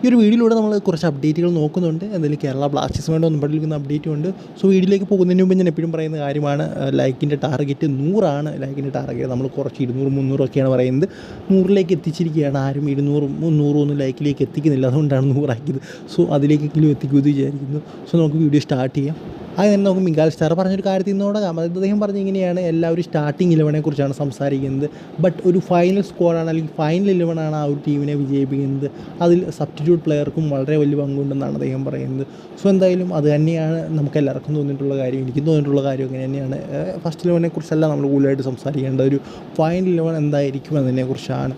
ഈ ഒരു വീഡിയോയിലൂടെ നമ്മൾ കുറച്ച് അപ്ഡേറ്റുകൾ നോക്കുന്നുണ്ട്. എന്തായാലും കേരള ബ്ലാസ്റ്റേഴ്സുമായിട്ട് ബന്ധപ്പെട്ടിരിക്കുന്ന അപ്ഡേറ്റും ഉണ്ട്. സോ വീഡിയോയിലേക്ക് പോകുന്നതിന് മുമ്പ് ഞാൻ എപ്പോഴും പറയുന്ന കാര്യമാണ്, ലൈക്കിൻ്റെ ടാർഗറ്റ് 100 ലൈക്കിൻ്റെ ടാർഗറ്റ്. നമ്മൾ കുറച്ച് 200 300 ഒക്കെയാണ് പറയുന്നത്. 100ലേക്ക് എത്തിച്ചിരിക്കുകയാണ്. ആരും 200 300 ഒന്നും ലൈക്കിലേക്ക് എത്തിക്കുന്നില്ല, അതുകൊണ്ടാണ് 100 ആക്കിയത്. സോ അതിലേക്കെങ്കിലും എത്തിക്കുമെന്ന് വിചാരിക്കുന്നു. സോ നമുക്ക് വീഡിയോ സ്റ്റാർട്ട് ചെയ്യാം. അത് തന്നെ നമുക്ക് മിഗാൽ സ്റ്റാർ പറഞ്ഞൊരു കാര്യത്തിൽ നിന്ന് തുടങ്ങാം. അദ്ദേഹം പറഞ്ഞ ഇങ്ങനെയാണ്, എല്ലാവരും സ്റ്റാർട്ടിങ് 11 കുറിച്ചാണ് സംസാരിക്കുന്നത്. ബട്ട് ഒരു ഫൈനൽ സ്കോറാണ് അല്ലെങ്കിൽ ഫൈനൽ 11 ആ ഒരു ടീമിനെ വിജയിപ്പിക്കുന്നത്. അതിൽ സബ്സ്റ്റിറ്റ്യൂട്ട് പ്ലെയർക്കും വളരെ വലിയ പങ്കുണ്ടെന്നാണ് അദ്ദേഹം പറയുന്നത്. സോ എന്തായാലും അത് തന്നെയാണ് നമുക്ക് എല്ലാവർക്കും തോന്നിയിട്ടുള്ള കാര്യം. എനിക്കും തോന്നിയിട്ടുള്ള കാര്യം അങ്ങനെ തന്നെയാണ്. ഫസ്റ്റ് 11 കുറിച്ചല്ല നമ്മൾ കൂടുതലായിട്ട് സംസാരിക്കേണ്ട, ഒരു ഫൈനൽ 11 എന്തായിരിക്കും എന്നതിനെക്കുറിച്ചാണ്.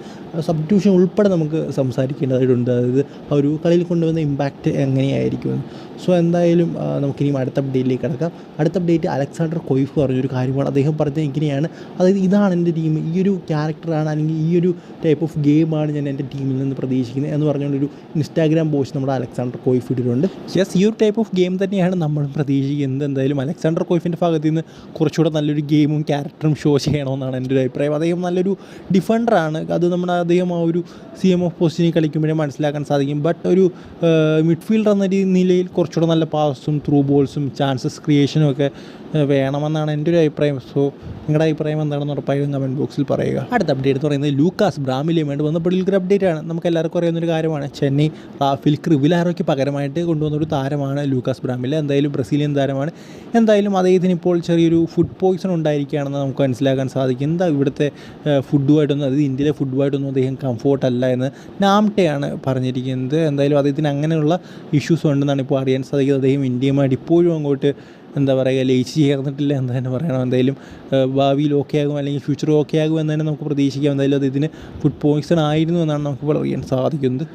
സബ്സ്റ്റിറ്റ്യൂഷൻ ഉൾപ്പെടെ നമുക്ക് സംസാരിക്കേണ്ടതായിട്ടുണ്ട്. അതായത് ആ ഒരു കളിയിൽ കൊണ്ടുവന്ന ഇമ്പാക്റ്റ് എങ്ങനെയായിരിക്കുമെന്ന്. സോ എന്തായാലും നമുക്കിനിയും അടുത്ത അപ്ഡേറ്റിലേക്ക് കിടക്കാം. അടുത്ത അപ്ഡേറ്റ് അലക്സാണ്ടർ കൊയ്ഫ് പറഞ്ഞൊരു കാര്യമാണ്. അദ്ദേഹം പറഞ്ഞത് ഇങ്ങനെയാണ്, അതായത് ഇതാണ് എൻ്റെ ടീം, ഈ ഒരു ക്യാരക്ടറാണ് അല്ലെങ്കിൽ ഈ ഒരു ടൈപ്പ് ഓഫ് ഗെയിമാണ് ഞാൻ എൻ്റെ ടീമിൽ നിന്ന് പ്രതീക്ഷിക്കുന്നത് എന്ന് പറഞ്ഞുകൊണ്ടൊരു ഇൻസ്റ്റാഗ്രാം പോസ്റ്റ് നമ്മുടെ അലക്സാണ്ടർ കൊയ്ഫ് ഇട്ടിട്ടുണ്ട്. യെസ്, ഈ ഒരു ടൈപ്പ് ഓഫ് ഗെയിം തന്നെയാണ് നമ്മൾ പ്രതീക്ഷിക്കുന്നത്. എന്തായാലും അലക്സാണ്ടർ കൊയ്ഫിൻ്റെ ഭാഗത്ത് നിന്ന് കുറച്ചുകൂടെ നല്ലൊരു ഗെയിമും ക്യാരക്ടറും ഷോ ചെയ്യണമെന്നാണ് എൻ്റെ ഒരു അഭിപ്രായം. അദ്ദേഹം നല്ലൊരു ഡിഫൻഡറാണ്. അത് നമ്മുടെ അദ്ദേഹം ആ ഒരു CM ഓഫ് പൊസിഷനിൽ കളിക്കുമ്പോഴേ മനസ്സിലാക്കാൻ സാധിക്കും. ബട്ട് ഒരു മിഡ്ഫീൽഡർ എന്ന നിലയിൽ കുറച്ചുകൂടെ നല്ല പാസും ത്രൂ ബോൾസും ചാൻസസ് ക്രിയേഷനും ഒക്കെ വേണമെന്നാണ് എൻ്റെ ഒരു അഭിപ്രായം. സോ നിങ്ങളുടെ അഭിപ്രായം എന്താണെന്ന് ഉറപ്പായും കമൻറ്റ് ബോക്സിൽ പറയുക. അടുത്ത അപ്ഡേറ്റ് എന്ന് പറയുന്നത് ലൂക്കാസ് ബ്രാമിലിയുമായിട്ട് ബന്ധപ്പെട്ടുള്ള അപ്ഡേറ്റ് ആണ്. നമുക്ക് എല്ലാവർക്കും അറിയാവുന്നൊരു കാര്യമാണ്, ചെന്നൈ റാഫേൽ ക്രിവിലാരോയ്ക്ക് പകരമായിട്ട് കൊണ്ടുവന്നൊരു താരമാണ് ലൂക്കാസ് ബ്രാമില. എന്തായാലും ബ്രസീലിയൻ താരമാണ്. എന്തായാലും അദ്ദേഹത്തിന് ഇപ്പോൾ ചെറിയൊരു ഫുഡ് പോയ്സൺ ഉണ്ടായിരിക്കുകയാണെന്ന് നമുക്ക് മനസ്സിലാക്കാൻ സാധിക്കും. എന്താ ഇവിടുത്തെ ഫുഡുമായിട്ടൊന്നും, അതായത് ഇന്ത്യയിലെ ഫുഡുമായിട്ടൊന്നും അദ്ദേഹം കംഫോർട്ടല്ല എന്ന് നാംടെയാണ് പറഞ്ഞിരിക്കുന്നത്. എന്തായാലും അദ്ദേഹത്തിന് അങ്ങനെയുള്ള ഇഷ്യൂസ് ഉണ്ടെന്നാണ് ഇപ്പോൾ അറിയാൻ സാധിക്കുന്നത്. അദ്ദേഹം ഇന്ത്യയുമായിട്ട് ഇപ്പോഴും അങ്ങോട്ട് എന്താ പറയുക, ലയിച്ച് ചേർന്നിട്ടില്ല എന്ന് തന്നെ പറയണം. എന്തായാലും ഭാവിയിൽ ഓക്കെ ആകും അല്ലെങ്കിൽ ഫ്യൂച്ചർ ഓക്കെ ആകും എന്ന് തന്നെ നമുക്ക് പ്രതീക്ഷിക്കാം. എന്തായാലും അദ്ദേഹത്തിന് ഫുഡ് പോയ്സൺ ആയിരുന്നു എന്നാണ് നമുക്കിപ്പോൾ അറിയാൻ സാധിക്കുന്നത്.